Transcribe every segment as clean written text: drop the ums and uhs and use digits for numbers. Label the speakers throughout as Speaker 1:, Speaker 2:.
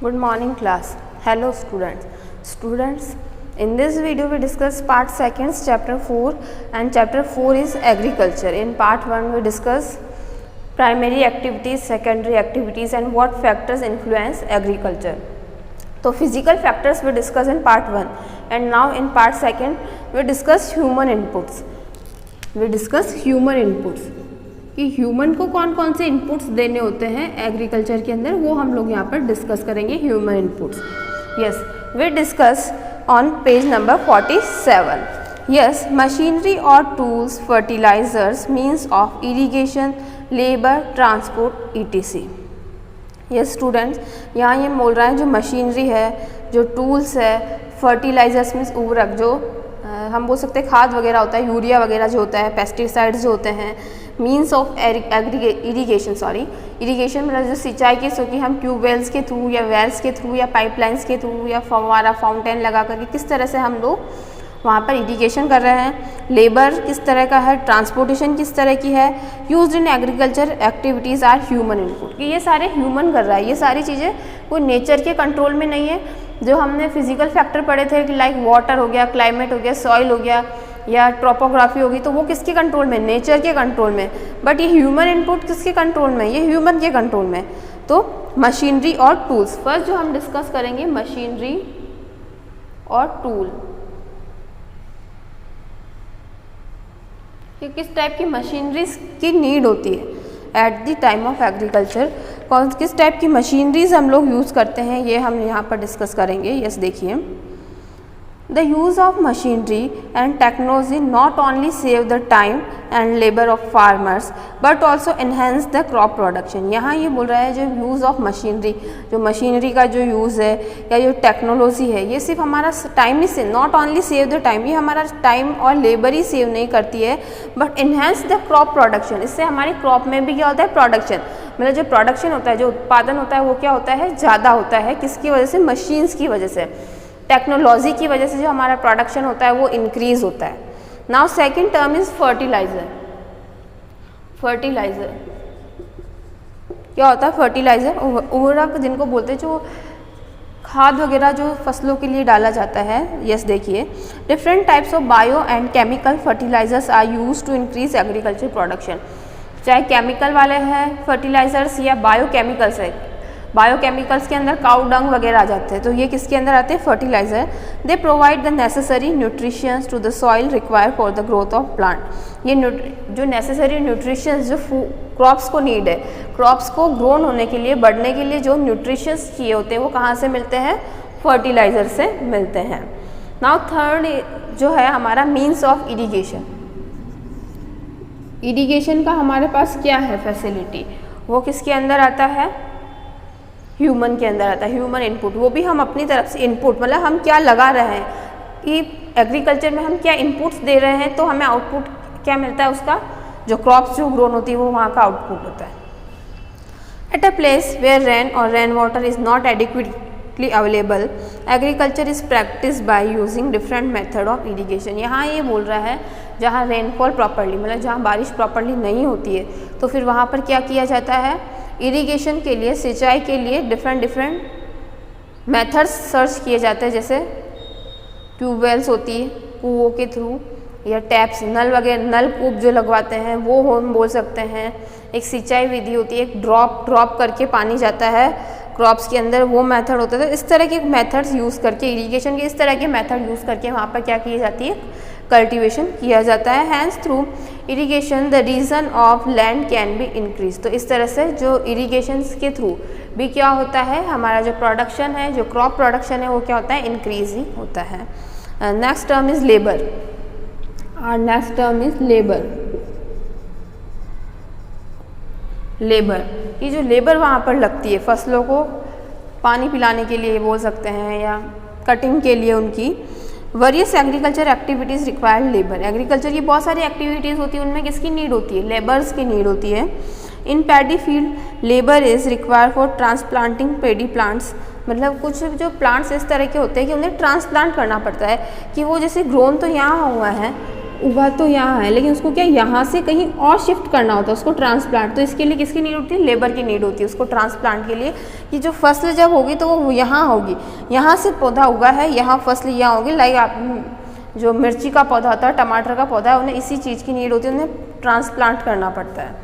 Speaker 1: Good morning class. Hello students. Students, in this video we discuss part 2 chapter 4 and chapter 4 is agriculture. In part 1 we discuss primary activities, secondary activities and what factors influence agriculture. So physical factors we discuss in part 1 and now in part 2 we discuss human inputs. कि human को कौन कौन से inputs देने होते हैं agriculture के अंदर, वो हम लोग यहाँ पर डिस्कस करेंगे. Human inputs. Yes, we discuss on page number 47. Yes, machinery और tools, fertilizers, means of irrigation, labour, transport etc. Yes students, यहाँ ये बोल रहा है जो मशीनरी है, जो टूल्स है, फर्टिलाइजर्स मीन्स उर्वरक, जो हम बोल सकते हैं खाद वगैरह होता है, यूरिया वगैरह जो होता है, पेस्टिसाइड्स जो होते हैं, मीन्स ऑफ इरिगेशन मतलब जो सिंचाई की, सो कि हम ट्यूबवेल्स के थ्रू या वेल्स के थ्रू या पाइपलाइंस के थ्रू या फव्वारा फाउंटेन लगा करके किस तरह से हम लोग वहाँ पर इरिगेशन कर रहे हैं. लेबर किस तरह का है, ट्रांसपोर्टेशन किस तरह की है. Used in agriculture activities are human input, कि ये सारे ह्यूमन कर रहा है. ये सारी चीज़ें कोई नेचर के कंट्रोल में नहीं है. जो हमने फिजिकल फैक्टर पढ़े थे कि लाइक वाटर हो गया, क्लाइमेट हो गया, सॉइल हो गया या ट्रोपोग्राफी होगी, तो वो किसके कंट्रोल में, नेचर के कंट्रोल में. बट ये ह्यूमन इनपुट किसके कंट्रोल में, ये ह्यूमन के कंट्रोल में. तो मशीनरी और टूल्स, फर्स्ट जो हम डिस्कस करेंगे मशीनरी और टूल, कि किस टाइप की मशीनरीज की नीड होती है at the time of agriculture. किस टाइप की मशीनरीज हम लोग यूज़ करते हैं, ये हम यहाँ पर डिस्कस करेंगे. यस, देखिए, the use of machinery and technology not only save the time and labor of farmers but also enhance the crop production. यहाँ ये बोल रहा है जो यूज़ ऑफ मशीनरी, जो मशीनरी का जो यूज़ है या जो टेक्नोलॉजी है, ये सिर्फ हमारा टाइम ही से, not only save the time, ये हमारा टाइम और लेबर ही सेव नहीं करती है, but enhance the crop production. इससे हमारे क्रॉप में भी क्या होता है, प्रोडक्शन, मतलब जो प्रोडक्शन होता है, जो उत्पादन होता है, वो क्या होता है, ज़्यादा होता है. किसकी वजह से, मशीन्स की वजह से, टेक्नोलॉजी की वजह से जो हमारा प्रोडक्शन होता है वो इंक्रीज होता है. Now second term is fertiliser. Fertiliser क्या होता है, फर्टिलाइजर उर्वरक जिनको बोलते हैं, जो खाद वगैरह जो फसलों के लिए डाला जाता है. यस, देखिए, different types of bio and chemical fertilisers are use to increase agriculture production. चाहे केमिकल वाले हैं फर्टिलाइजर्स या बायोकेमिकल्स है. बायोकेमिकल्स के अंदर काउ डंग वगैरह आ जाते हैं, तो ये किसके अंदर आते हैं, fertiliser. They provide the necessary nutritions to the soil require for the growth of plant. ये जो नेसेसरी न्यूट्रिशंस जो क्रॉप्स को नीड है, क्रॉप्स को ग्रोन होने के लिए, बढ़ने के लिए जो न्यूट्रिशंस चाहिए होते हैं वो कहाँ से मिलते हैं, फर्टिलाइजर से मिलते हैं. नाउ थर्ड जो है हमारा मीन्स ऑफ इरीगेशन. इरीगेशन का हमारे पास क्या है फैसिलिटी, वो किसके अंदर आता है, ह्यूमन के अंदर आता है. ह्यूमन इनपुट, वो भी हम अपनी तरफ से इनपुट, मतलब हम क्या लगा रहे हैं कि एग्रीकल्चर में हम क्या इनपुट्स दे रहे हैं, तो हमें आउटपुट क्या मिलता है, उसका जो क्रॉप्स जो ग्रोन होती है वो वहाँ का आउटपुट होता है. At a place where rain और rain water is not adequately available, agriculture is practice by using different method of irrigation. यहाँ ये बोल रहा है जहाँ रेनफॉल प्रॉपरली, मतलब जहाँ बारिश प्रॉपरली नहीं होती है, तो फिर वहाँ पर क्या किया जाता है, इरिगेशन के लिए, सिंचाई के लिए डिफरेंट मेथड्स सर्च किए जाते हैं. जैसे ट्यूबवेल्स होती है, कुओं के थ्रू, या टैप्स, नल वगैरह, नल कूप जो लगवाते हैं वो हम बोल सकते हैं. एक सिंचाई विधि होती है, एक ड्रॉप करके पानी जाता है क्रॉप्स के अंदर, वो मेथड होता है. इस तरह के मेथड्स यूज़ करके, इरिगेशन के इस तरह के मेथड यूज़ करके वहाँ पर क्या की जाती है, कल्टीवेशन किया जाता है. Hence through irrigation the region of land can be increase. तो इस तरह से जो इरिगेशन के थ्रू भी क्या होता है, हमारा जो प्रोडक्शन है, जो क्रॉप प्रोडक्शन है, वो क्या होता है, इंक्रीज ही होता है. Next term is labour. और next term is labour. Labour, ये जो लेबर वहाँ पर लगती है फसलों को पानी पिलाने के लिए बोल सकते हैं, या कटिंग के लिए उनकी. Various agriculture activities required labour. Agriculture की बहुत सारी एक्टिविटीज़ होती है, उनमें किसकी नीड होती है, लेबर्स की नीड होती है. इन paddy field labour is required for transplanting pedi plants. मतलब कुछ जो प्लांट्स इस तरह के होते हैं कि उन्हें ट्रांसप्लांट करना पड़ता है, कि वो जैसे ग्रोन तो यहाँ हुआ है उगा तो यहाँ है, लेकिन उसको क्या यहाँ से कहीं और शिफ्ट करना होता है, उसको ट्रांसप्लांट। तो इसके लिए किसकी नीड होती है? लेबर की नीड होती है उसको ट्रांसप्लांट के लिए, कि जो फसल जब होगी तो वो यहाँ होगी, यहाँ से पौधा उगा है, यहाँ फसल यहाँ होगी। लाइक आप जो मिर्ची का पौधा होता है, टमाटर का पौधा है, उन्हें इसी चीज़ की नीड होती है, उन्हें ट्रांसप्लांट करना पड़ता है।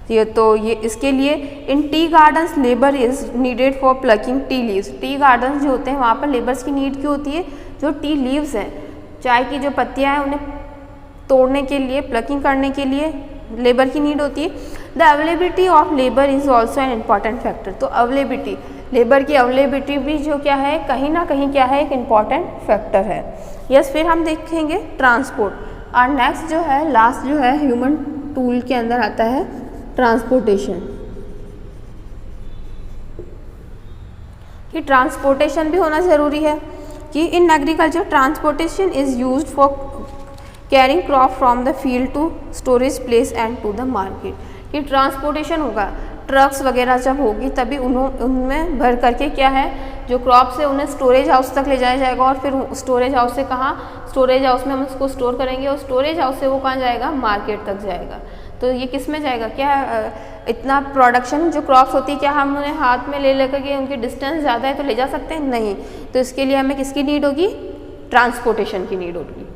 Speaker 1: ये इसके लिए in tea gardens labour is needed for plucking tea leaves. Tea gardens जो होते हैं वहाँ पर लेबर्स की नीड क्यों होती है? जो टी लीव्स हैं, चाय की जो पत्तियाँ हैं, उन्हें तोड़ने के लिए, प्लकिंग करने के लिए लेबर की नीड होती है। The availability of labour is also an important factor. तो अवेलेबिलिटी, लेबर की अवेलेबिलिटी भी जो क्या है, कहीं ना कहीं क्या है, एक इम्पॉर्टेंट फैक्टर है। यस, फिर हम देखेंगे ट्रांसपोर्ट। और नेक्स्ट जो है, लास्ट जो है ह्यूमन टूल के अंदर आता है ट्रांसपोर्टेशन। कि ट्रांसपोर्टेशन भी होना ज़रूरी है, कि in agriculture transportation is used for carrying crop from the field to storage place and to the market. कि ट्रांसपोर्टेशन होगा, ट्रक्स वगैरह जब होगी तभी उनमें भर करके क्या है, जो क्रॉप से उन्हें स्टोरेज हाउस तक ले जाया जाएगा, और फिर स्टोरेज हाउस से कहाँ, स्टोरेज हाउस में हम उसको स्टोर करेंगे, और स्टोरेज हाउस से वो कहाँ जाएगा? मार्केट तक जाएगा। तो ये किस में जाएगा? क्या इतना प्रोडक्शन जो क्रॉप्स होती है, क्या हम उन्हें हाथ में ले लेकर के, उनकी डिस्टेंस ज़्यादा है तो ले जा सकते हैं? नहीं। तो इसके लिए हमें किसकी नीड होगी? ट्रांसपोर्टेशन की नीड होगी।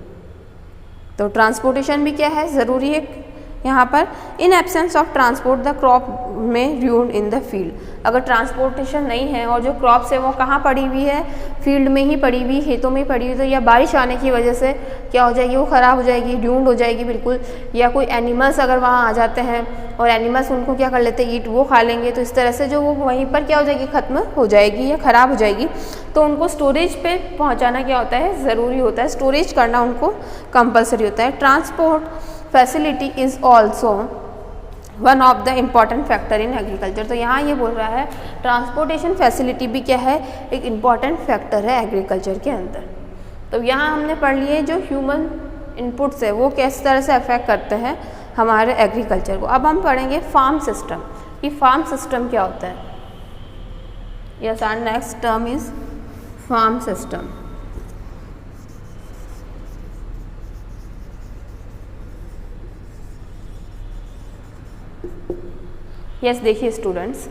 Speaker 1: तो ट्रांसपोर्टेशन भी क्या है, ज़रूरी है यहाँ पर। In absence of transport the crop में र्यून्ड इन द फील्ड। अगर ट्रांसपोर्टेशन नहीं है और जो क्रॉप्स है वो कहाँ पड़ी हुई है? फील्ड में ही पड़ी हुई, खेतों में ही पड़ी हुई, तो या बारिश आने की वजह से क्या हो जाएगी? वो ख़राब हो जाएगी, र्यून्ड हो जाएगी बिल्कुल। या कोई एनिमल्स अगर वहाँ आ जाते हैं और एनिमल्स उनको क्या कर लेते हैं? ईट, वो खा लेंगे। तो इस तरह से जो वो वहीं पर क्या हो जाएगी? ख़त्म हो जाएगी या ख़राब हो जाएगी। तो उनको स्टोरेज पे पहुँचाना क्या होता है? ज़रूरी होता है। स्टोरेज करना उनको कंपलसरी होता है। Transport facility is also one of the important factor in agriculture. तो यहाँ ये बोल रहा है ट्रांसपोर्टेशन फैसिलिटी भी क्या है? एक इम्पॉर्टेंट फैक्टर है एग्रीकल्चर के अंदर। तो यहाँ हमने पढ़ लिए जो ह्यूमन इनपुट्स है वो किस तरह से अफेक्ट करते हैं हमारे एग्रीकल्चर को। अब हम पढ़ेंगे फार्म सिस्टम, कि फार्म सिस्टम क्या होता है। Yes, our next term is farm system. Yes, देखिए students,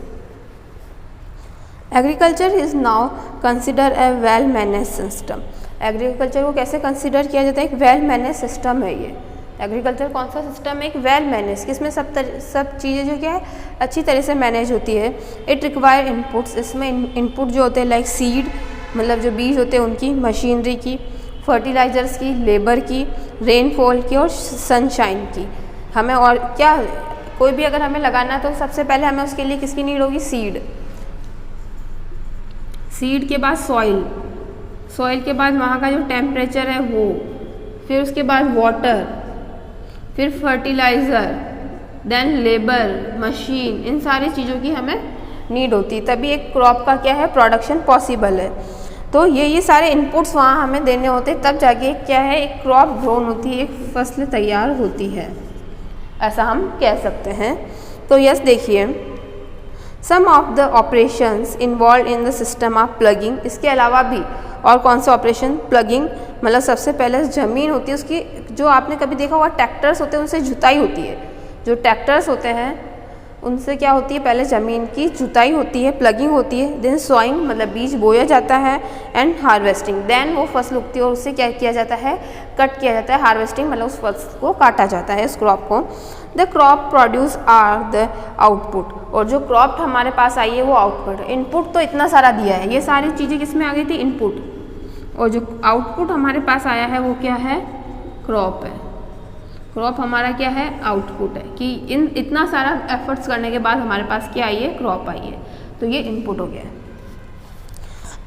Speaker 1: agriculture is now consider a well manage system. Agriculture को कैसे कंसिडर किया जाता है? एक वेल मैनेज सिस्टम है ये। एग्रीकल्चर कौन सा सिस्टम है? एक वेल मैनेज, किसमें सब चीज़ें जो क्या है अच्छी तरह से मैनेज होती है। इट रिक्वायर इनपुट्स, इसमें इनपुट जो होते हैं लाइक सीड, मतलब जो बीज होते हैं उनकी, मशीनरी की, फर्टिलाइजर्स की, लेबर की, रेनफॉल की और सनशाइन की। हमें और क्या, कोई भी अगर हमें लगाना है तो सबसे पहले हमें उसके लिए किसकी नीड होगी? सीड। सीड के बाद सॉइल, सॉइल के बाद वहाँ का जो टेम्परेचर है वो, फिर उसके बाद वाटर, फिर फर्टिलाइज़र, देन लेबर, मशीन, इन सारी चीज़ों की हमें नीड होती है, तभी एक क्रॉप का क्या है? प्रोडक्शन पॉसिबल है। तो ये सारे इनपुट्स वहाँ हमें देने होते हैं, तब जाके क्या है? एक क्रॉप ग्रोन होती है, एक फसल तैयार होती है, ऐसा हम कह सकते हैं। तो यस, देखिए some of the operations involve in the system of plucking. इसके अलावा भी और कौन सा ऑपरेशन? प्लगिंग, मतलब सबसे पहले ज़मीन होती है उसकी, जो आपने कभी देखा हुआ ट्रैक्टर्स होते हैं उनसे जुताई होती है। जो ट्रैक्टर्स होते हैं उनसे क्या होती है? पहले ज़मीन की जुताई होती है, प्लगिंग होती है, देन सोइंग मतलब बीज बोया जाता है, एंड हार्वेस्टिंग, देन वो फसल उगती है और उससे क्या किया जाता है? कट किया जाता है। हार्वेस्टिंग मतलब उस फसल को काटा जाता है, उस क्रॉप को। The crop produce are the output, और जो क्रॉप हमारे पास आई है वो आउटपुट है। इनपुट तो इतना सारा दिया है, ये सारी चीज़ें किस में आ गई थी? इनपुट, और जो आउटपुट हमारे पास आया है वो क्या है? क्रॉप है। क्रॉप हमारा क्या है? आउटपुट है, कि इतना सारा एफर्ट्स करने के बाद हमारे पास क्या आई है? क्रॉप आई है। तो ये इनपुट हो गया।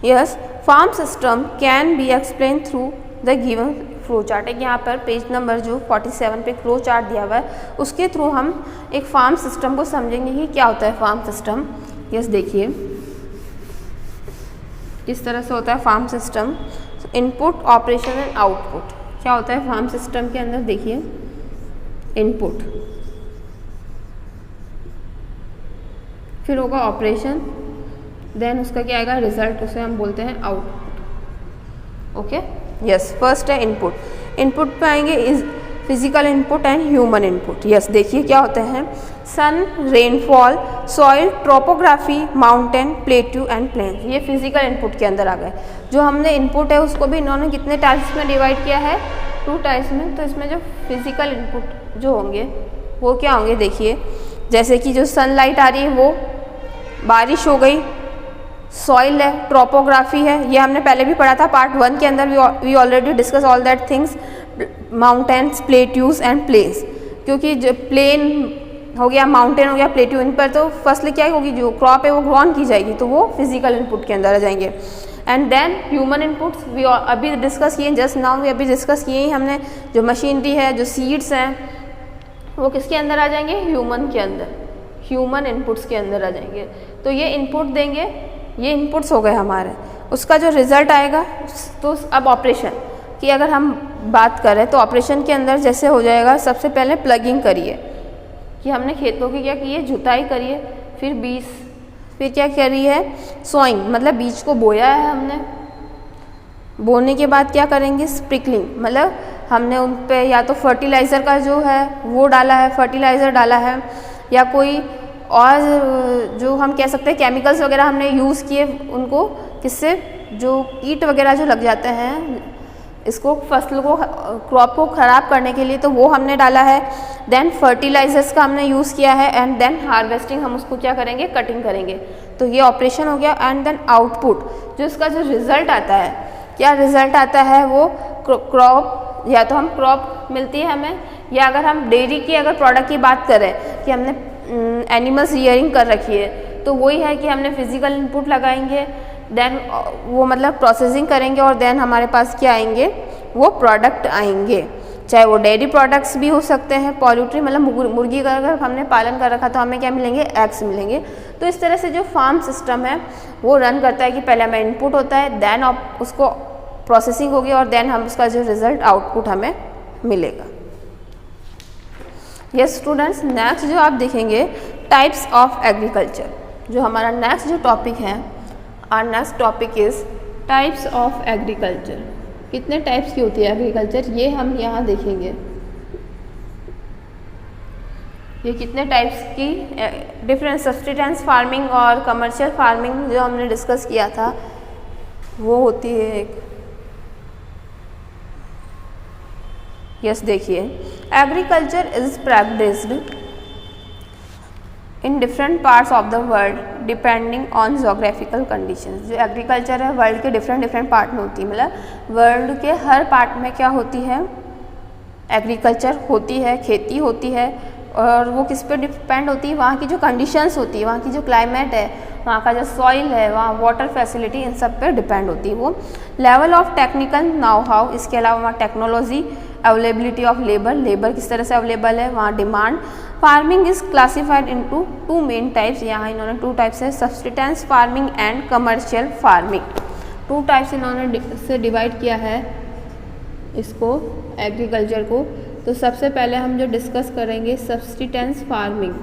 Speaker 1: Yes, farm system can be explain through the given flow chart. एक यहाँ पर पेज नंबर जो 47 पे फ्लो चार्ट दिया हुआ है, उसके थ्रू हम एक फार्म सिस्टम को समझेंगे कि क्या होता है फार्म सिस्टम। यस, देखिए किस तरह से होता है farm system. Input, operation and output. क्या होता है फार्म सिस्टम के अंदर? देखिए, इनपुट, फिर होगा ऑपरेशन, देन उसका क्या आएगा? रिजल्ट, उसे हम बोलते हैं आउटपुट। ओके, यस, फर्स्ट है इनपुट। इनपुट पे आएंगे is physical input and human input. Yes, देखिए क्या होते हैं, sun, rainfall, soil, topography, mountain, plateau and plain, ये फिजिकल इनपुट के अंदर आ गए। जो हमने इनपुट है उसको भी इन्होंने कितने टाइप्स में डिवाइड किया है, 2 टाइप्स में। तो इसमें जो फिजिकल इनपुट जो होंगे वो क्या होंगे, देखिए जैसे कि जो सनलाइट आ रही है वो बारिश हो गई, सॉइल है, ट्रोपोग्राफी है, ये हमने पहले भी पढ़ा था पार्ट 1 के अंदर, we already discuss all that things, mountains, plateaus and plains, क्योंकि जो प्लेन हो गया, माउंटेन हो गया, प्लेट्यू, इन पर तो फसल क्या होगी, जो क्रॉप है वो ग्रोन की जाएगी, तो वो फिजिकल इनपुट के अंदर आ जाएंगे। And then human inputs we अभी डिस्कस किए, जस्ट नाउ वी अभी डिस्कस किए ही हमने, जो मशीनरी है, जो सीड्स हैं, वो किसके अंदर आ जाएंगे, ह्यूमन के अंदर, ह्यूमन इनपुट्स के अंदर आ जाएंगे। तो ये इनपुट देंगे, ये इनपुट्स हो गए हमारे, उसका जो रिजल्ट आएगा, तो अब ऑपरेशन की अगर हम बात करें तो ऑपरेशन के अंदर जैसे हो जाएगा, सबसे पहले प्लगिंग करिए कि हमने खेतों की क्या की है, जुताई करिए, फिर बीज, फिर क्या करी है, सोइंग, मतलब बीज को बोया है हमने, बोने के बाद क्या करेंगे, स्प्रिंकलिंग, मतलब हमने उन पे या तो फर्टिलाइज़र का जो है वो डाला है, फर्टिलाइज़र डाला है, या कोई और जो हम कह सकते हैं केमिकल्स वगैरह हमने यूज़ किए, उनको किससे, जो कीट वगैरह जो लग जाते हैं इसको, फसल को, क्रॉप को ख़राब करने के लिए, तो वो हमने डाला है। देन फर्टिलाइजर्स का हमने यूज़ किया है, एंड देन हार्वेस्टिंग, हम उसको क्या करेंगे, कटिंग करेंगे। तो ये ऑपरेशन हो गया। एंड देन आउटपुट, जो इसका जो रिज़ल्ट आता है, क्या रिज़ल्ट आता है, वो क्रॉप, या तो हम क्रॉप मिलती है हमें, या अगर हम डेयरी की अगर प्रोडक्ट की बात करें कि हमने एनिमल्स रियरिंग कर रखी है, तो वही है कि हमने फिजिकल इनपुट लगाएंगे, देन वो मतलब प्रोसेसिंग करेंगे, और देन हमारे पास क्या आएंगे, वो प्रोडक्ट आएंगे, चाहे वो डेयरी प्रोडक्ट्स भी हो सकते हैं, पोल्ट्री मतलब मुर्गी का अगर हमने पालन कर रखा तो हमें क्या मिलेंगे, एग्स मिलेंगे। तो इस तरह से जो फार्म सिस्टम है वो रन करता है कि पहले हमें इनपुट होता है, देन उसको प्रोसेसिंग होगी, और देन हम उसका जो रिजल्ट आउटपुट हमें मिलेगा। यस स्टूडेंट्स, नेक्स्ट जो आप देखेंगे, टाइप्स ऑफ एग्रीकल्चर, जो हमारा नेक्स्ट जो टॉपिक है, our next topic is types of agriculture. कितने टाइप्स की होती है एग्रीकल्चर, ये हम यहाँ देखेंगे, ये कितने टाइप्स की, डिफरेंट सब्सिस्टेंस फार्मिंग और कमर्शियल फार्मिंग जो हमने डिस्कस किया था वो होती है एक। यस देखिए, agriculture is practised in different parts of the world depending on geographical conditions. जो एग्रीकल्चर है वर्ल्ड के डिफरेंट पार्ट में होती है, मतलब वर्ल्ड के हर पार्ट में क्या होती है, एग्रीकल्चर होती है, खेती होती है, और वो किस पे डिपेंड होती है, वहाँ की जो कंडीशंस होती है, वहाँ की जो क्लाइमेट है, वहाँ का जो सॉइल है, वहाँ वाटर फैसिलिटी, इन सब पे डिपेंड होती है वो। Level of technical now how, इसके अलावा वहाँ टेक्नोलॉजी, अवेलेबिलिटी ऑफ लेबर किस तरह से अवेलेबल है, वहाँ demand. Farming is classified into 2 main types, यहाँ इन्होंने 2 टाइप्स है, subsistence farming and commercial farming. 2 types इन्होंने से डिवाइड किया है इसको, एग्रीकल्चर को। तो सबसे पहले हम जो डिस्कस करेंगे सब्सिस्टेंस फार्मिंग।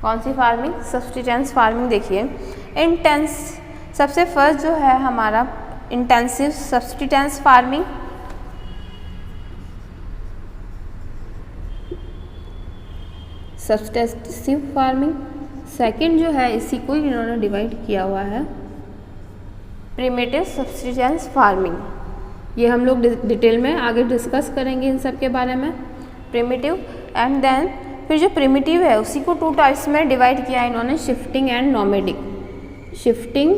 Speaker 1: कौन सी फार्मिंग, सब्सिस्टेंस फार्मिंग। देखिए इंटेंस, सबसे फर्स्ट जो है हमारा intensive subsistence farming, subsistence farming. Second जो है इसी को इन्होंने डिवाइड किया हुआ है प्रिमिटिव सब्सिस्टेंस फार्मिंग। ये हम लोग डिटेल में आगे डिस्कस करेंगे इन सब के बारे में, प्रिमिटिव। एंड देन फिर जो प्रिमिटिव है उसी को 2 टाइप्स में डिवाइड किया है इन्होंने, शिफ्टिंग एंड नोमैडिक। शिफ्टिंग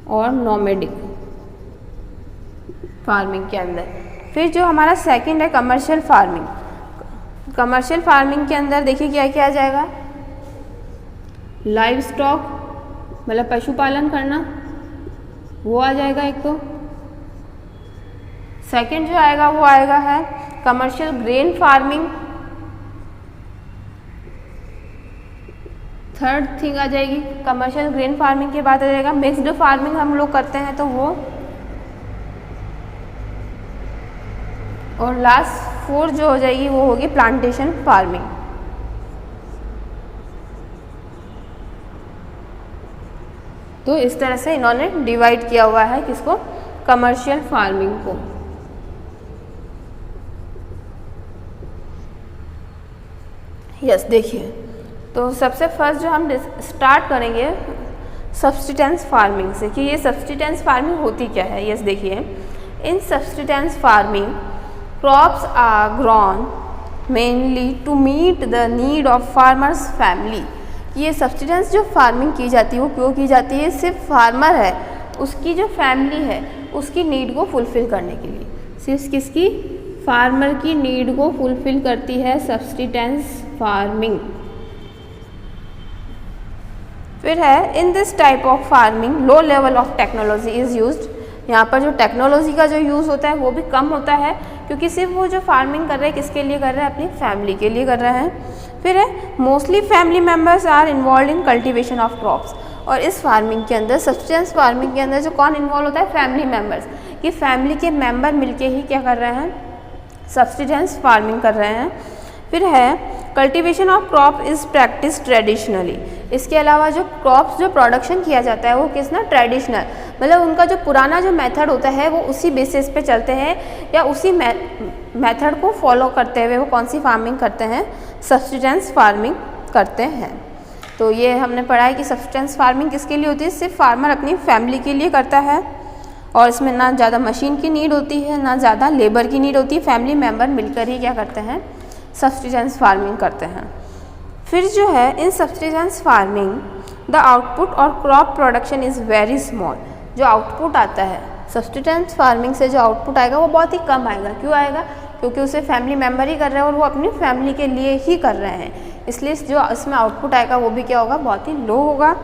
Speaker 1: और नोमैडिक फार्मिंग के अंदर। फिर जो हमारा सेकंड है कमर्शियल फार्मिंग। कमर्शियल फार्मिंग के अंदर देखिए क्या क्या आ जाएगा, लाइव स्टॉक मतलब पशुपालन करना, वो आ जाएगा एक तो। सेकंड जो आएगा वो आएगा है commercial grain farming. Third thing आ जाएगी कमर्शियल ग्रेन फार्मिंग के बाद आ जाएगा मिक्स्ड फार्मिंग, हम लोग करते हैं तो वो। और लास्ट 4 जो हो जाएगी वो होगी प्लांटेशन फार्मिंग। तो इस तरह से इन्होंने डिवाइड किया हुआ है किसको, कमर्शियल फार्मिंग को। यस देखिए, तो सबसे फर्स्ट जो हम स्टार्ट करेंगे सब्सटेंस फार्मिंग से कि ये सब्सटेंस फार्मिंग होती क्या है। यस देखिए, in substance farming crops are grown mainly to meet the need of farmers family. ये सब्सटेंस जो फार्मिंग की जाती है वो क्यों की जाती है, सिर्फ फार्मर है उसकी जो फैमिली है उसकी नीड को फुलफ़िल करने के लिए, सिर्फ किसकी, फार्मर की नीड को फुलफ़िल करती है सब्सटेंस फार्मिंग। फिर है in this type of farming low level of technology is used. यहाँ पर जो टेक्नोलॉजी का जो यूज़ होता है वो भी कम होता है, क्योंकि सिर्फ वो जो फार्मिंग कर रहे हैं किसके लिए कर रहे हैं, अपनी फैमिली के लिए कर रहे हैं। फिर है mostly family members are involve in cultivation of crops. और इस फार्मिंग के अंदर, सब्सटेंस फार्मिंग के अंदर जो कौन इन्वॉल्व होता है, फैमिली मेम्बर्स, कि फैमिली के मेम्बर मिलके ही क्या कर रहे हैं, सब्सटेंस फार्मिंग कर रहे हैं। फिर है cultivation of crop is practice traditionally. इसके अलावा जो क्रॉप्स जो प्रोडक्शन किया जाता है वो किस ना, ट्रेडिशनल, मतलब उनका जो पुराना जो मेथड होता है वो उसी बेसिस पे चलते हैं या उसी मेथड को फॉलो करते हुए वो कौन सी फार्मिंग करते हैं, सब्सटेंस फार्मिंग करते हैं। तो ये हमने पढ़ा है कि सब्सटेंस फार्मिंग किसके लिए होती है, सिर्फ फार्मर अपनी फैमिली के लिए करता है और इसमें ना ज़्यादा मशीन की नीड होती है ना ज़्यादा लेबर की नीड होती है, फैमिली मेम्बर मिलकर ही क्या करते हैं, सब्सटेंस फार्मिंग करते हैं। फिर जो है इन सब्सटेंस फार्मिंग द आउटपुट और crop production is very small. जो आउटपुट आता है सब्सटेंस फार्मिंग से, जो आउटपुट आएगा वो बहुत ही कम आएगा। क्यों आएगा, क्योंकि उसे फैमिली मेम्बर ही कर रहे हैं और वो अपनी फैमिली के लिए ही कर रहे हैं, इसलिए जो इसमें आउटपुट आएगा वो भी क्या होगा, बहुत ही लो होगा।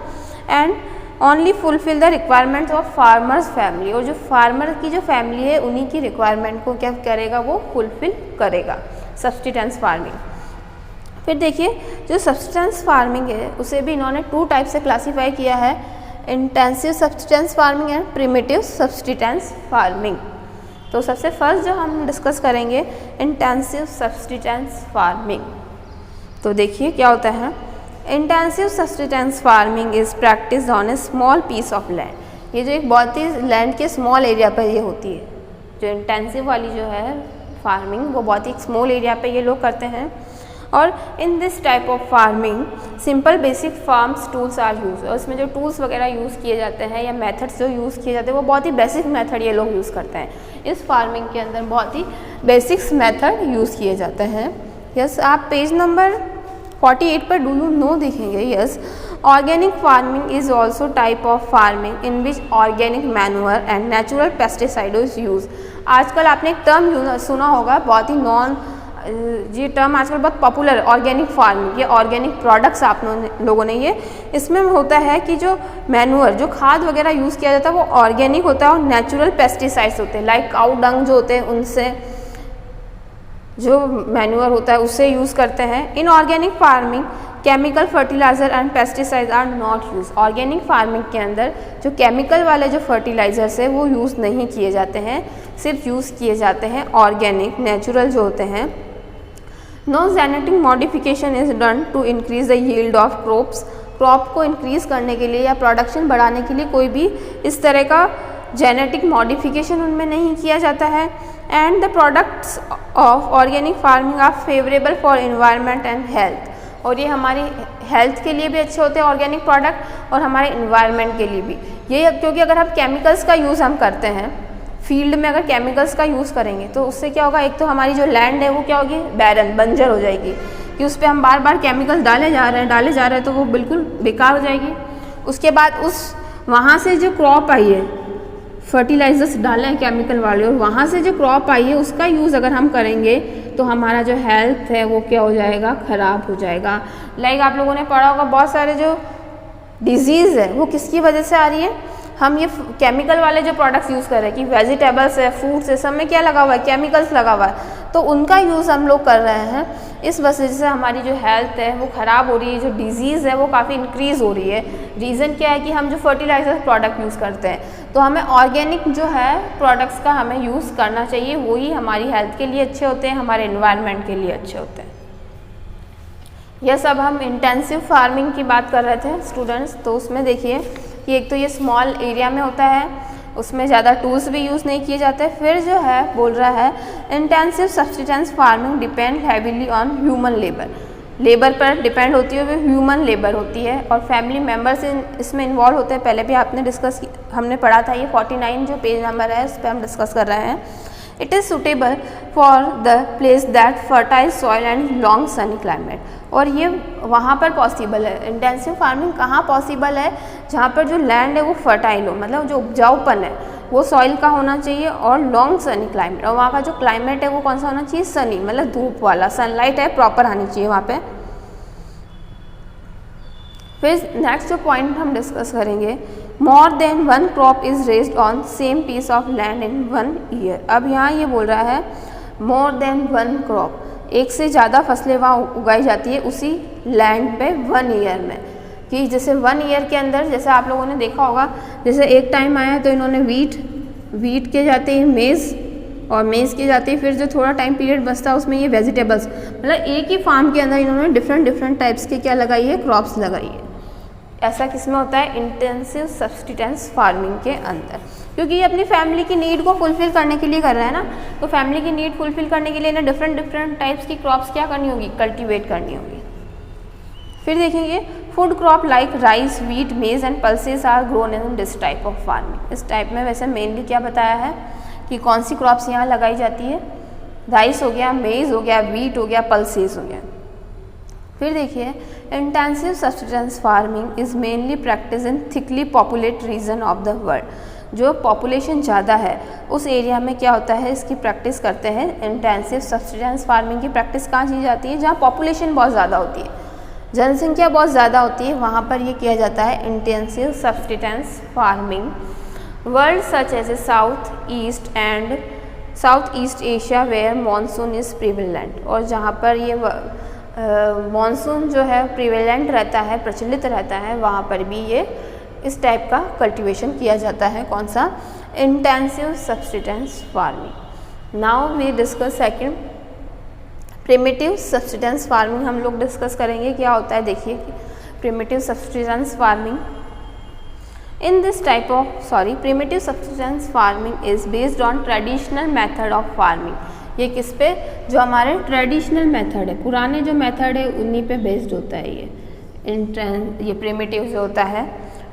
Speaker 1: And only fulfil the requirements of farmers family. और जो फार्मर की जो फैमिली है उन्हीं की रिक्वायरमेंट को क्या करेगा, वो फुलफिल करेगा सब्सटेंस फार्मिंग। फिर देखिए जो सब्सटेंस फार्मिंग है उसे भी इन्होंने 2 टाइप से क्लासीफाई किया है, intensive subsistence farming and primitive substance farming. तो सबसे फर्स्ट जो हम डिस्कस करेंगे इंटेंसिव सब्सटेंस फार्मिंग। तो देखिए क्या होता है, intensive subsistence farming is practice on a small piece of land. ये जो एक बहुत ही लैंड के स्मॉल एरिया पर ये होती है, जो इंटेंसिव वाली जो है फार्मिंग वो बहुत ही स्मॉल एरिया पे ये लोग करते हैं। और in this type of farming simple basic farms tools are use. और इसमें जो टूल्स वगैरह यूज़ किए जाते हैं या मेथड्स जो यूज़ किए जाते हैं वो बहुत ही बेसिक मेथड ये लोग यूज़ करते हैं। इस फार्मिंग के अंदर बहुत ही बेसिक्स मेथड यूज़ किए जाते हैं। यस, आप पेज नंबर 48 पर डू यू नो देखेंगे। Yes, organic farming is also type of farming in which organic manure and natural pesticide is use. आजकल आपने एक टर्म सुना होगा, बहुत ही ये टर्म आजकल बहुत पॉपुलर है, ऑर्गेनिक फार्मिंग। ये ऑर्गेनिक प्रोडक्ट्स आप लोगों ने ये इसमें होता है कि जो मैन्योर जो खाद वगैरह यूज़ किया जाता है वो ऑर्गेनिक होता है और नेचुरल पेस्टिसाइड्स होते हैं, लाइक काऊ डंग जो होते हैं उनसे जो मैन्योर होता है उससे यूज़ करते हैं। In organic farming chemical fertiliser and pesticide are not use. Organic farming के अंदर जो केमिकल वाले जो फर्टिलाइज़र्स है वो यूज़ नहीं किए जाते हैं, सिर्फ यूज़ किए जाते हैं ऑर्गेनिक नेचुरल जो होते हैं। No genetic modification is done to increase the yield of crops. Crop को इंक्रीज़ करने के लिए या प्रोडक्शन बढ़ाने के लिए कोई भी इस तरह का जेनेटिक मॉडिफिकेशन उनमें नहीं किया जाता है। And the products of organic farming are favourable for environment and health. और ये हमारी हेल्थ के लिए भी अच्छे होते हैं ऑर्गेनिक प्रोडक्ट और हमारे एनवायरनमेंट के लिए भी। ये क्योंकि अगर हम केमिकल्स का यूज़ हम करते हैं फील्ड में, अगर केमिकल्स का यूज़ करेंगे तो उससे क्या होगा, एक तो हमारी जो लैंड है वो क्या होगी, बैरन बंजर हो जाएगी, कि उस पर हम बार बार केमिकल्स डाले जा रहे हैं तो वो बिल्कुल बेकार हो जाएगी। उसके बाद उस वहाँ से जो क्रॉप आई है, फर्टिलाइजर्स डाले हैं केमिकल वाले, और वहाँ से जो क्रॉप आई है उसका यूज़ अगर हम करेंगे तो हमारा जो हेल्थ है वो क्या हो जाएगा, ख़राब हो जाएगा। लाइक आप लोगों ने पढ़ा होगा बहुत सारे जो डिजीज़ है वो किसकी वजह से आ रही है, हम ये केमिकल वाले जो प्रोडक्ट्स यूज़ कर रहे हैं कि वेजिटेबल्स है, फ्रूट्स है, सब में क्या लगा हुआ है, केमिकल्स लगा हुआ है, तो उनका यूज़ हम लोग कर रहे हैं। इस वजह से हमारी जो हेल्थ है वो ख़राब हो रही है, जो डिजीज़ है वो काफ़ी इंक्रीज़ हो रही है। रीज़न क्या है कि हम जो फर्टिलाइजर प्रोडक्ट यूज़ करते हैं, तो हमें ऑर्गेनिक जो है प्रोडक्ट्स का हमें यूज़ करना चाहिए, वही हमारी हेल्थ के लिए अच्छे होते हैं, हमारे एनवायरनमेंट के लिए अच्छे होते हैं। यह सब हम इंटेंसिव फार्मिंग की बात कर रहे थे स्टूडेंट्स। तो उसमें देखिए कि एक तो ये स्मॉल एरिया में होता है, उसमें ज़्यादा टूल्स भी यूज़ नहीं किए जाते। फिर जो है बोल रहा है intensive subsistence farming depend heavily on human labour पर डिपेंड होती है, वो ह्यूमन लेबर होती है और फैमिली मेम्बर्स इसमें इन्वॉल्व होते हैं। पहले भी आपने हमने पढ़ा था, ये 49 जो पेज नंबर है उस पर हम डिस्कस कर रहे हैं। It is suitable for the place that fertile soil and long sunny climate, और ये वहाँ पर पॉसिबल है। इंटेंसिव फार्मिंग कहाँ पॉसिबल है? जहाँ पर जो लैंड है वो फर्टाइल हो, मतलब जो उपजाऊपन है वो सॉइल का होना चाहिए, और लॉन्ग सनी क्लाइमेट, और वहाँ का जो क्लाइमेट है वो कौन सा होना चाहिए? सनी, मतलब धूप वाला, सनलाइट है प्रॉपर आनी चाहिए वहाँ पे। फिर नेक्स्ट जो पॉइंट हम डिस्कस करेंगे, more than one crop is raised on same piece of land in 1 year. अब यहाँ ये बोल रहा है मोर देन वन क्रॉप, एक से ज़्यादा फसलें वहाँ उगाई जाती है उसी लैंड पे 1 ईयर में। कि जैसे 1 ईयर के अंदर, जैसे आप लोगों ने देखा होगा, जैसे एक टाइम आया तो इन्होंने वीट के जाते हैं मेज़, और मेज़ के जाते हैं फिर जो थोड़ा टाइम पीरियड बचता है उसमें ये वेजिटेबल्स, मतलब एक ही फार्म के अंदर इन्होंने डिफरेंट टाइप्स के क्या लगाई है? क्रॉप्स लगाई है। ऐसा किसमें होता है? इंटेंसिव सब्सिस्टेंस फार्मिंग के अंदर, क्योंकि ये अपनी फैमिली की नीड को फुलफिल करने के लिए कर रहे हैं ना। तो फैमिली की नीड फुलफिल करने के लिए इन्हें डिफरेंट टाइप्स की क्रॉप्स क्या करनी होगी? कल्टीवेट करनी होगी। फिर देखेंगे food crop like rice, wheat, maize and pulses are grown in this type of farming. इस टाइप में वैसे मेनली क्या बताया है कि कौन सी क्रॉप्स यहाँ लगाई जाती है? राइस हो गया, मेज हो गया, वीट हो गया, पल्सेस हो गया। फिर देखिए intensive subsistence farming is mainly practice in thickly populate region of the world. जो पॉपुलेशन ज़्यादा है उस एरिया में क्या होता है? इसकी प्रैक्टिस करते हैं। इंटेंसिव सब्सिस्टेंस फार्मिंग की प्रैक्टिस कहाँ की जाती है? जहाँ पॉपुलेशन बहुत ज़्यादा होती है, जनसंख्या बहुत ज़्यादा होती है, वहाँ पर ये किया जाता है intensive subsistence farming. World such as a South east Asia where monsoon is prevalent, और जहाँ पर ये मानसून जो है प्रिवेलेंट रहता है, प्रचलित रहता है, वहाँ पर भी ये इस टाइप का कल्टीवेशन किया जाता है। कौन सा? Intensive subsistence farming. Now we discuss second primitive subsistence farming. हम लोग डिस्कस करेंगे क्या होता है। देखिए primitive subsistence farming primitive subsistence farming is based on traditional method of farming। ये किस पे? जो हमारे ट्रेडिशनल मेथड है, पुराने जो मेथड है उन्हीं पे बेस्ड होता है ये प्रिमिटिव जो होता है।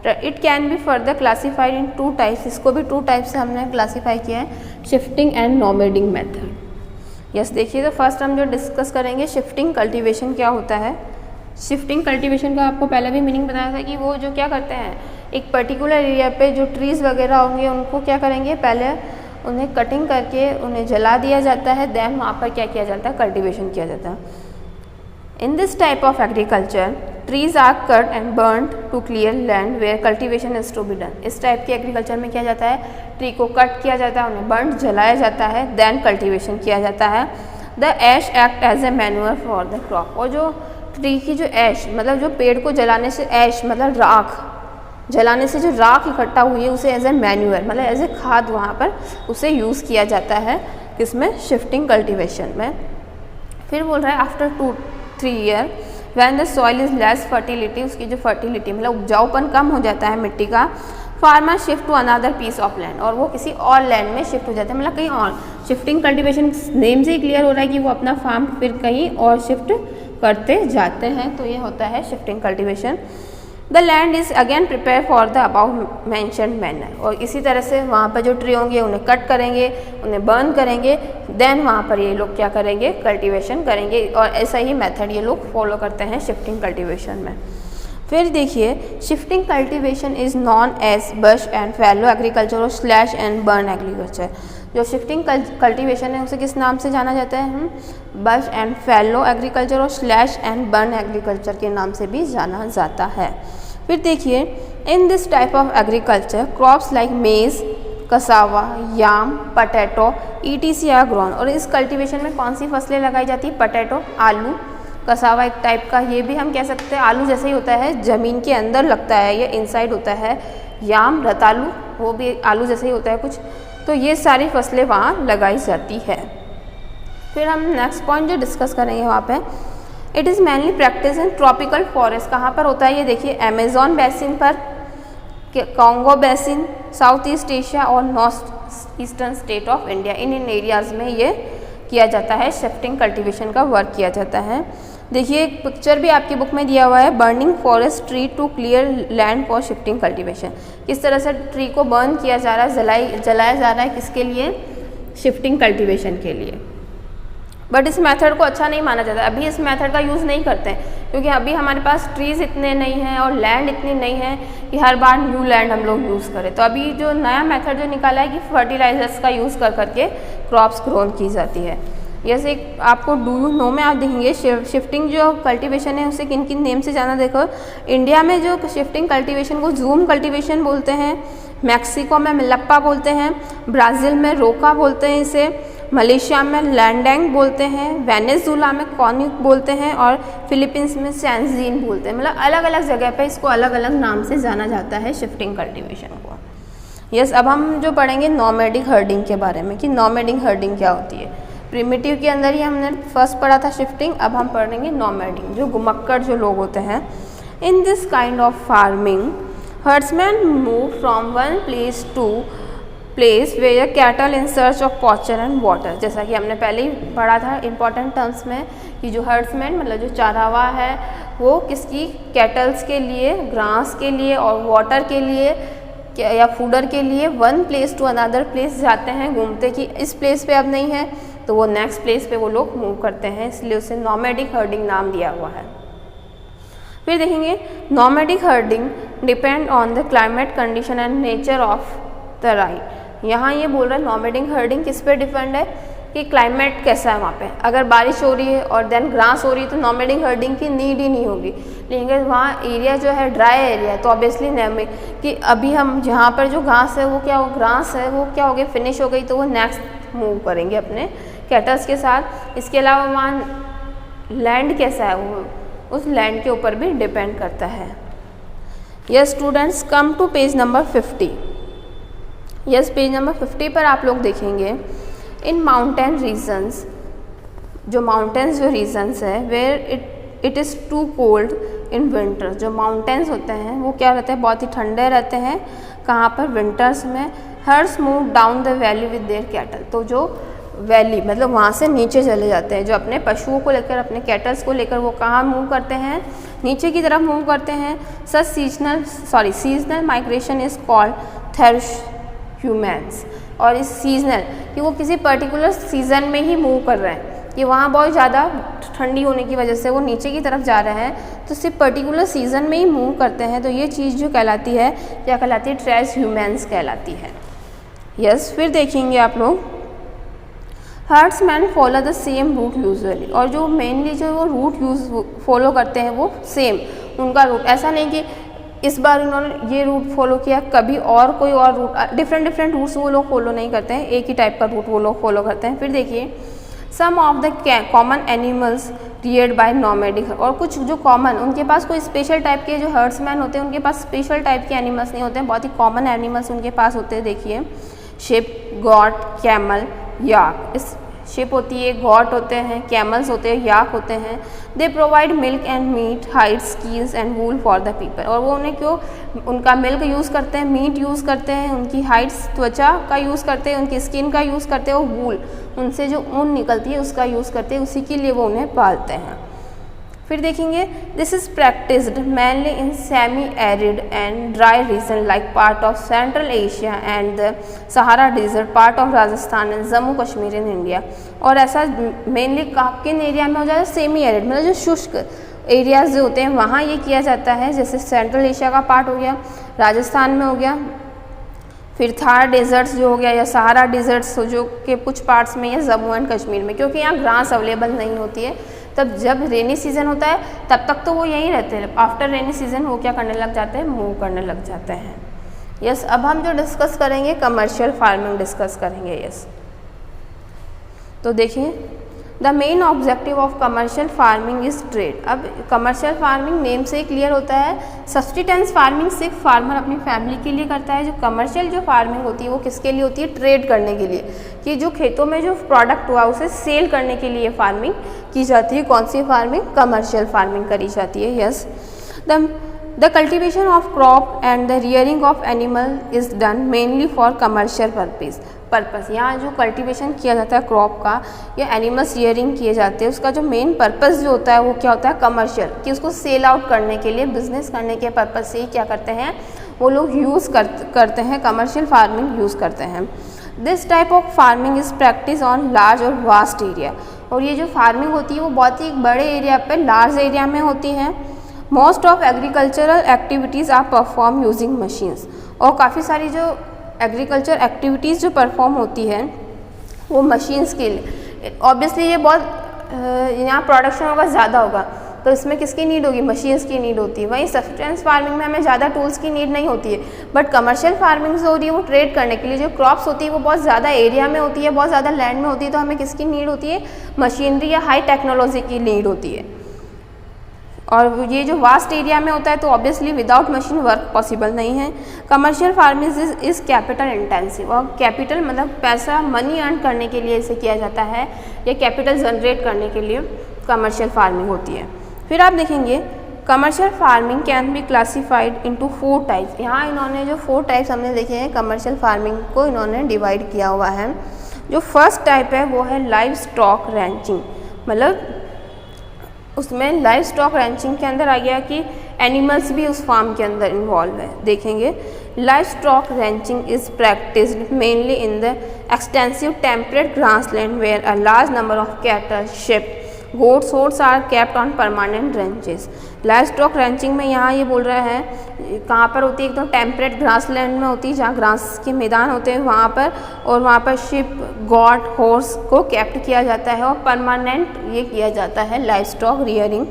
Speaker 1: It can be further classified in 2 types. इसको भी 2 टाइप से हमने क्लासीफाई किया है, shifting and nomadic method. Yes, देखिए तो फर्स्ट हम जो डिस्कस करेंगे शिफ्टिंग कल्टीवेशन क्या होता है। शिफ्टिंग कल्टीवेशन का आपको पहले भी मीनिंग बताया था कि वो जो क्या करते हैं, एक पर्टिकुलर एरिया पे जो ट्रीज़ वगैरह होंगे उनको क्या करेंगे, पहले उन्हें कटिंग करके उन्हें जला दिया जाता है, देन वहाँ पर क्या किया जाता है? कल्टीवेशन किया जाता है। In this type of agriculture trees are cut and burn to clear land where cultivation is to be done. इस टाइप के एग्रीकल्चर में क्या जाता है? ट्री को कट किया जाता है, उन्हें बर्न जलाया जाता है, देन कल्टीवेशन किया जाता है। The ash act as a manure for the crop. और जो ट्री की जो ऐश, मतलब जो पेड़ को जलाने से ऐश मतलब राख, जलाने से जो राख इकट्ठा हुई है उसे एज ए मैन्यूअर मतलब एज ए खाद वहाँ पर उसे यूज़ किया जाता है। किसमें? शिफ्टिंग कल्टीवेशन में। फिर बोल रहा है after 2-3 year when the soil is less fertility, उसकी जो फर्टिलिटी मतलब उपजाऊपन कम हो जाता है मिट्टी का, farmer shift to another piece of land, और वो किसी और लैंड में शिफ्ट हो जाते हैं, मतलब कहीं और। शिफ्टिंग कल्टीवेशन नेम से ही क्लियर हो रहा है कि वो अपना फार्म फिर कहीं और शिफ्ट करते जाते हैं, तो ये होता है shifting cultivation. The land is again prepare for the above mentioned manner, और इसी तरह से वहाँ पर जो ट्री होंगे उन्हें कट करेंगे, उन्हें बर्न करेंगे, देन वहाँ पर ये लोग क्या करेंगे? कल्टीवेशन करेंगे, और ऐसा ही मेथड ये लोग फॉलो करते हैं शिफ्टिंग कल्टीवेशन में। फिर देखिए shifting cultivation is known as bush and fallow agriculture और स्लैश एंड बर्न एग्रीकल्चर। जो शिफ्टिंग कल्टीवेशन है उसे किस नाम से जाना जाता है? हम बश एंड फैलो एग्रीकल्चर और स्लैश एंड बर्न एग्रीकल्चर के नाम से भी जाना जाता है। फिर देखिए in this type of agriculture crops like maize, cassava, yam, potato ETC are grown. और इस कल्टीवेशन में कौन सी फसलें लगाई जाती है? पटेटो, आलू, कसावा एक टाइप का, ये भी हम कह सकते हैं आलू जैसे ही होता है, ज़मीन के अंदर लगता है, ये इनसाइड होता है। याम, रतालू, वो भी आलू जैसे ही होता है कुछ, तो ये सारी फसलें वहाँ लगाई जाती है। फिर हम नेक्स्ट पॉइंट जो डिस्कस करेंगे वहाँ पे, it is mainly practice in tropical forest. कहाँ पर होता है ये? देखिए अमेज़न बेसिन पर Congo basin, south east Asia और north eastern state of India, इन एरियाज़ में ये किया जाता है, शिफ्टिंग कल्टीवेशन का वर्क किया जाता है। देखिए एक पिक्चर भी आपकी बुक में दिया हुआ है, burning forest tree to clear land for shifting cultivation. किस तरह से ट्री को बर्न किया जा रहा है, जलाया जा रहा है, किसके लिए? शिफ्टिंग कल्टीवेशन के लिए। बट इस मेथड को अच्छा नहीं माना जाता, अभी इस मेथड का यूज़ नहीं करते हैं, क्योंकि अभी हमारे पास ट्रीज़ इतने नहीं हैं और लैंड इतनी नहीं है कि हर बार न्यू लैंड हम लोग यूज़ करें। तो अभी जो नया मेथड जो निकाला है कि फर्टिलाइजर्स का यूज़ कर करके क्रॉप्स ग्रोन की जाती है। जैसे एक आपको डू यू नो में आप देखेंगे शिफ्टिंग जो कल्टीवेशन है उसे किन किन नेम से जाना। देखो इंडिया में जो शिफ्टिंग कल्टीवेशन को जूम कल्टीवेशन बोलते हैं, मैक्सिको में मिलप्पा बोलते हैं, ब्राज़ील में रोका बोलते हैं इसे, मलेशिया में लैंडेंग बोलते हैं, वेनेजुला में कॉनिक बोलते हैं और फिलीपींस में सैंजीन बोलते हैं। मतलब अलग अलग जगह पे इसको अलग अलग नाम से जाना जाता है शिफ्टिंग कल्टीवेशन को। यस, अब हम जो पढ़ेंगे नॉमैडिक हर्डिंग के बारे में कि नॉमैडिक हर्डिंग क्या होती है। प्रिमिटिव के अंदर ही हमने फर्स्ट पढ़ा था शिफ्टिंग, अब हम पढ़ेंगे नॉमैडिक, जो घुमक्कड़ जो लोग होते हैं। In this kind of farming herdsman move from one place to place where cattle in search of pasture and water. जैसा कि हमने पहले ही पढ़ा था इंपॉर्टेंट टर्म्स में कि जो हर्ड्समैन मतलब जो चारावा है वो किसकी कैटल्स के लिए, ग्रास के लिए और वाटर के लिए या फूडर के लिए one place to another place जाते हैं, घूमते कि इस प्लेस पे अब नहीं है तो वो नेक्स्ट प्लेस पे वो लोग मूव करते हैं, इसलिए उसे नॉमैडिक हर्डिंग नाम दिया हुआ है। फिर देखेंगे nomadic herding depend on the climate condition and nature of the right. यहाँ ये बोल रहा है नॉमैडिक हर्डिंग किस पे डिपेंड है कि क्लाइमेट कैसा है वहाँ पे। अगर बारिश हो रही है और देन ग्रास हो रही है तो नॉमैडिक हर्डिंग की नीड ही नहीं होगी, लेकिन वहाँ एरिया जो है ड्राई एरिया तो ऑब्वियसली नॉर्मल कि अभी हम जहाँ पर जो घास है वो क्या हो, ग्रास है वो क्या हो गई, फिनिश हो गई तो वो नेक्स्ट मूव करेंगे अपने कैटल्स के साथ। इसके अलावा वहाँ लैंड कैसा है वो उस लैंड के ऊपर भी डिपेंड करता है। Yes students, come to page number 50। Yes, page number 50 पर आप लोग देखेंगे इन माउंटेन रीजन्स, जो माउंटेन्स जो रीजन्स है where it is too cold in winter. जो माउंटेन्स होते हैं वो क्या रहते हैं, बहुत ही ठंडे रहते हैं। कहाँ पर? विंटर्स में। Hertz move down the valley with their cattle. तो जो वैली मतलब वहाँ से नीचे चले जाते हैं, जो अपने पशुओं को लेकर अपने कैटल्स को लेकर वो कहाँ मूव करते हैं, नीचे की तरफ मूव करते हैं। Such seasonal migration is called transhumance. और इस सीजनल कि वो किसी पर्टिकुलर सीज़न में ही मूव कर रहे हैं कि वहाँ बहुत ज़्यादा ठंडी होने की वजह से वो नीचे की तरफ जा रहे हैं तो सिर्फ पर्टिकुलर सीज़न में ही मूव करते हैं। तो ये चीज़ जो कहलाती है क्या कहलाती है? ट्रैश ह्यूमन्स कहलाती है। यस, फिर देखेंगे आप लोग herdsman follow the same route usually. और जो मेनली जो वो रूट फॉलो करते हैं वो सेम उनका रूट, ऐसा नहीं कि इस बार उन्होंने ये रूट फॉलो किया कभी और कोई और रूट, डिफरेंट रूट्स वो लोग फॉलो नहीं करते हैं, एक ही टाइप का रूट वो लोग फॉलो करते हैं। फिर देखिए some of the common animals reared by nomadic. और कुछ जो कॉमन उनके पास कोई स्पेशल टाइप के जो हर्ड्समैन होते हैं उनके पास स्पेशल टाइप के एनिमल्स नहीं होते हैं, बहुत ही कॉमन एनिमल्स उनके पास होते हैं। देखिए शिप, गॉट, कैमल, याक। इस शिप होती है, गॉट होते हैं, कैमल्स होते हैं, याक होते हैं। They provide milk and meat, hides, skins and wool for the people. और वो उन्हें क्यों उनका मिल्क यूज़ करते हैं, मीट यूज़ करते हैं, उनकी हाइड्स त्वचा का यूज़ करते हैं, उनकी स्किन का यूज़ करते हैं, और वूल उनसे जो ऊन निकलती है उसका यूज़ करते हैं, उसी के लिए वो उन्हें पालते हैं। फिर देखेंगे this is practised mainly in semi arid and dry region like part of central Asia and the Sahara desert, part of Rajasthan and Jammu Kashmir in India. और ऐसा मेनली किन एरिया में हो जाता है? सेमी एरिड मतलब जो शुष्क एरियाज जो होते हैं वहाँ ये किया जाता है। जैसे सेंट्रल एशिया का पार्ट हो गया, राजस्थान में हो गया, फिर थार डेजर्ट्स जो हो गया या सहारा डेजर्ट्स जो के कुछ पार्ट्स में या जम्मू एंड कश्मीर में, क्योंकि यहाँ ग्रास अवेलेबल नहीं होती है। तब जब रेनी सीज़न होता है तब तक तो वो यहीं रहते हैं, आफ्टर रेनी सीज़न वो क्या करने लग जाते हैं? मूव करने लग जाते हैं। यस, अब हम जो डिस्कस करेंगे कमर्शियल फार्मिंग डिस्कस करेंगे। यस, तो देखिए the main objective of commercial farming is trade. अब कमर्शियल फार्मिंग नेम से ही क्लियर होता है, सब्सिस्टेंस फार्मिंग सिर्फ फार्मर अपनी फैमिली के लिए करता है। जो कमर्शियल जो फार्मिंग होती है वो किसके लिए होती है? ट्रेड करने के लिए, कि जो खेतों में जो प्रोडक्ट हुआ उसे सेल करने के लिए फार्मिंग की जाती है। कौन सी फार्मिंग? कमर्शियल फार्मिंग करी जाती है। Yes, the the cultivation of crop and the rearing of animal is done mainly for commercial purpose. यहाँ जो कल्टिवेशन किया जाता है क्रॉप का या एनिमल्स रियरिंग किए जाते हैं, उसका जो मेन पर्पस जो होता है वो क्या होता है, कमर्शियल, कि उसको सेल आउट करने के लिए, बिजनेस करने के पर्पस से ही क्या करते हैं वो लोग यूज़ करते हैं, कमर्शियल फार्मिंग यूज़ करते हैं। This type of farming is practice on large और वास्ट एरिया, और ये जो फार्मिंग होती है वो बहुत ही बड़े एरिया पे, लार्ज एरिया में होती है। Most of agricultural activities are perform using machines, और काफ़ी सारी जो एग्रीकल्चर एक्टिविटीज़ जो परफॉर्म होती है वो मशीन्स के लिए। ऑब्वियसली ये बहुत यहाँ प्रोडक्शन होगा ज़्यादा होगा, तो इसमें किसकी नीड होगी, मशीन्स की नीड होती है। वहीं सब्सटेंस फार्मिंग में हमें ज़्यादा टूल्स की नीड नहीं होती है, बट कमर्शियल फार्मिंग जो हो रही है वो ट्रेड करने के लिए, जो क्रॉप्स होती है वो बहुत ज़्यादा एरिया में होती है, बहुत ज़्यादा लैंड में होती है, तो हमें किसकी नीड होती है, मशीनरी या हाई टेक्नोलॉजी की नीड होती है। और ये जो वास्ट एरिया में होता है तो obviously without machine work possible नहीं है। Commercial farming is capital intensive, और कैपिटल मतलब पैसा, मनी अर्न करने के लिए इसे किया जाता है, या कैपिटल जनरेट करने के लिए कमर्शियल फार्मिंग होती है। फिर आप देखेंगे commercial farming can be classified into 4 types. यहाँ इन्होंने जो 4 टाइप्स हमने देखे हैं कमर्शियल फार्मिंग को इन्होंने डिवाइड किया हुआ है। जो फर्स्ट टाइप है वो है लाइव स्टॉक रैंचिंग, मतलब उसमें लाइव स्टॉक रैंचिंग के अंदर आ गया कि एनिमल्स भी उस फार्म के अंदर इन्वॉल्व है। देखेंगे livestock ranching is practised mainly in the extensive temperate grassland where a large number of cattle, sheep, goats, horses are kept on permanent ranches. Livestock ranching में यहाँ ये बोल रहा है कहाँ पर होती है, एकदम टेम्परेट ग्रासलैंड में होती है, जहाँ ग्रास के मैदान होते हैं वहाँ पर, और वहाँ पर शिप, गॉट, हॉर्स को कैप्ट किया जाता है और परमानेंट ये किया जाता है livestock rearing.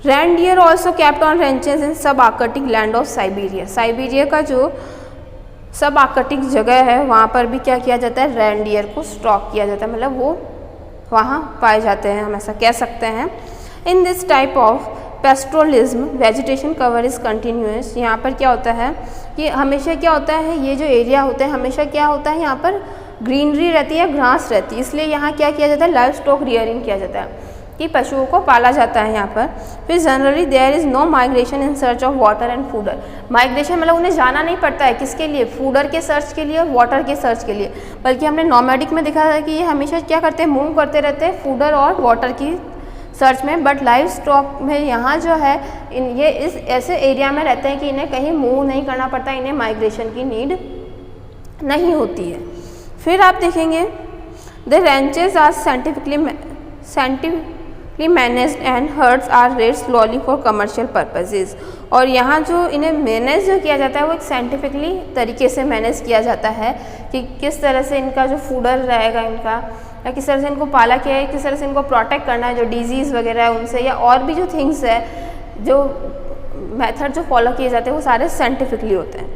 Speaker 1: Reindeer also kept on ranches in subarctic land of Siberia. Siberia का जो सब आर्कटिक जगह है वहाँ पर भी क्या किया जाता है, रेनडियर को स्टॉक किया जाता है, मतलब वो वहाँ पाए जाते हैं, हम ऐसा कह सकते हैं। In this type of pastoralism vegetation cover is continuous. यहाँ पर क्या होता है कि हमेशा क्या होता है, ये जो एरिया होते हैं हमेशा क्या होता है, यहाँ पर ग्रीनरी रहती है, घास रहती है, इसलिए यहाँ क्या किया जाता है, लाइव स्टॉक रियरिंग किया जाता है कि पशुओं को पाला जाता है यहाँ पर। फिर generally there is no migration in search of water and fodder. Migration मतलब उन्हें जाना नहीं पड़ता है, किसके लिए, फूडर के सर्च के लिए और वाटर के सर्च के लिए, बल्कि हमने नॉमैडिक में देखा था कि ये हमेशा क्या करते हैं, मूव करते रहते हैं फूडर और वाटर की सर्च में। बट लाइव स्टॉक में यहाँ जो है ये इस ऐसे एरिया में रहते हैं कि इन्हें कहीं मूव नहीं करना पड़ता, इन्हें माइग्रेशन की नीड नहीं होती है। फिर आप देखेंगे the ranches are scientifically managed and herds are reared slowly for commercial purposes. और यहाँ जो इन्हें मैनेज जो किया जाता है वो एक साइंटिफिकली तरीके से मैनेज किया जाता है कि किस तरह से इनका जो फूडर रहेगा इनका, या किस तरह से इनको पाला किया है, किस तरह से इनको प्रोटेक्ट करना है जो डिजीज़ वगैरह है उनसे, या और भी जो थिंग्स है, जो मेथड जो फॉलो किए जाते हैं वो सारे साइंटिफिकली होते हैं।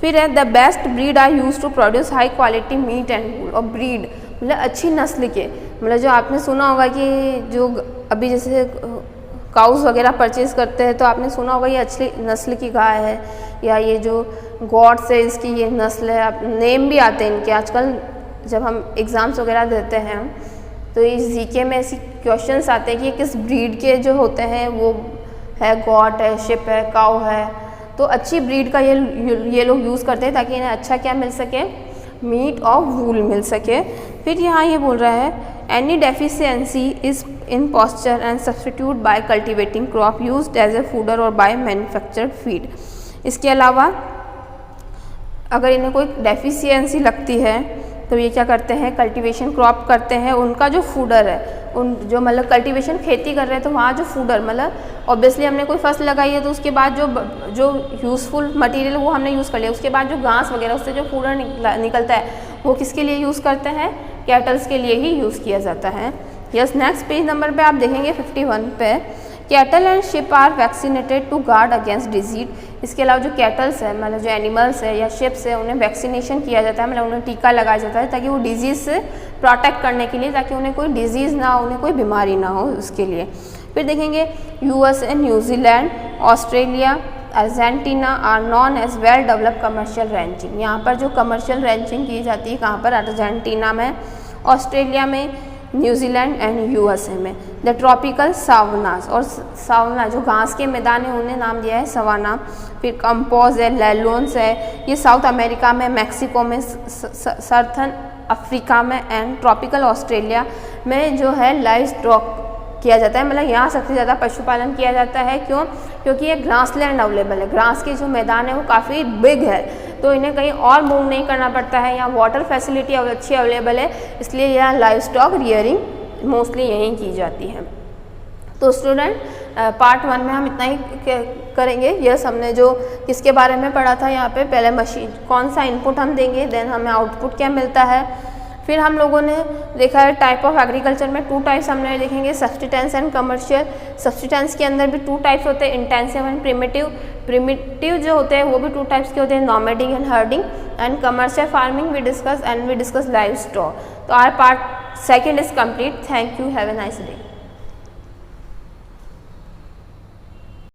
Speaker 1: फिर है the best breed are use to produce high quality meat and wool. और ब्रीड मतलब अच्छी नस्ल के, मतलब जो आपने सुना होगा कि जो अभी जैसे काउस वगैरह परचेज़ करते हैं तो आपने सुना होगा ये अच्छी नस्ल की गाय है, या ये जो गॉड्स है इसकी ये नस्ल है, आप नेम भी आते हैं इनके। आजकल जब हम एग्ज़ाम्स वगैरह देते हैं तो इस जीके में ऐसी क्वेश्चंस आते हैं कि ये किस ब्रीड के जो होते हैं, वो है गॉट है, शिप है, काउ है, तो अच्छी ब्रीड का ये लोग यूज़ करते हैं ताकि इन्हें अच्छा क्या मिल सके, मीट और वूल मिल सके। फिर यहाँ ये बोल रहा है any deficiency is in pasture and substitute by cultivating crop used as a fodder और बाय मैन्युफैक्चर्ड फीड। इसके अलावा अगर इन्हें कोई डेफिशिएंसी लगती है तो ये क्या करते हैं, कल्टीवेशन क्रॉप करते हैं, उनका जो फूडर है, उन जो मतलब कल्टीवेशन खेती कर रहे हैं तो वहाँ जो फूडर मतलब ऑब्वियसली हमने कोई फसल लगाई है तो उसके बाद जो यूज़फुल मटेरियल वो हमने यूज़ कर लिया, उसके बाद जो घास वगैरह उससे जो फूडर निकलता है वो किसके लिए यूज़ करते हैं, कैटल्स के लिए ही यूज़ किया जाता है। यस, नेक्स्ट पेज नंबर पे आप देखेंगे 51 पे, cattle and sheep are vaccinated to guard against disease. इसके अलावा जो कैटल्स है मतलब जो एनिमल्स है या शिप्स है उन्हें वैक्सीनेशन किया जाता है, मतलब उन्हें टीका लगाया जाता है ताकि वो डिजीज़ से प्रोटेक्ट करने के लिए, ताकि उन्हें कोई डिजीज़ ना हो, उन्हें कोई बीमारी ना हो उसके लिए। फिर देखेंगे US and New Zealand, Australia, Argentina are known as well developed commercial ranching. यहाँ पर जो कमर्शियल रैंचिंग की जाती है कहाँ पर, अर्जेंटीना में, ऑस्ट्रेलिया में, न्यूजीलैंड एंड यूएसए में। द ट्रॉपिकल सावनास, और सावना जो घास के मैदान है उन्हें नाम दिया है सवाना। फिर कंपोज है, लैलोन्स है, ये साउथ अमेरिका में, मैक्सिको में, सर्थन अफ्रीका में एंड ट्रॉपिकल ऑस्ट्रेलिया में जो है लाइव स्टॉक किया जाता है। मतलब यहाँ सबसे ज़्यादा पशुपालन किया जाता है। क्यों? क्योंकि ये ग्रास लैंड अवेलेबल है, ग्रास के जो मैदान है वो काफ़ी बिग है, तो इन्हें कहीं और मूव नहीं करना पड़ता है। यहाँ वाटर फैसिलिटी अच्छी अवेलेबल है, इसलिए यहाँ लाइव स्टॉक रियरिंग मोस्टली यहीं की जाती है। तो स्टूडेंट पार्ट 1 में हम इतना ही करेंगे। यस, हमने जो किसके बारे में पढ़ा था यहाँ पे, पहले मशीन कौन सा इनपुट हम देंगे, देन हमें आउटपुट क्या मिलता है। फिर हम लोगों ने देखा है टाइप ऑफ एग्रीकल्चर में 2 टाइप्स हमने देखेंगे, सब्सटेंस एंड कमर्शियल। सब्सटेंस के अंदर भी 2 टाइप्स होते हैं, इंटेंसिव एंड प्रिमिटिव। प्रिमिटिव जो होते हैं वो भी 2 टाइप्स के होते हैं, nomadic and herding. And commercial farming we discuss livestock. तो our part 2 is complete. Thank you, have a nice day.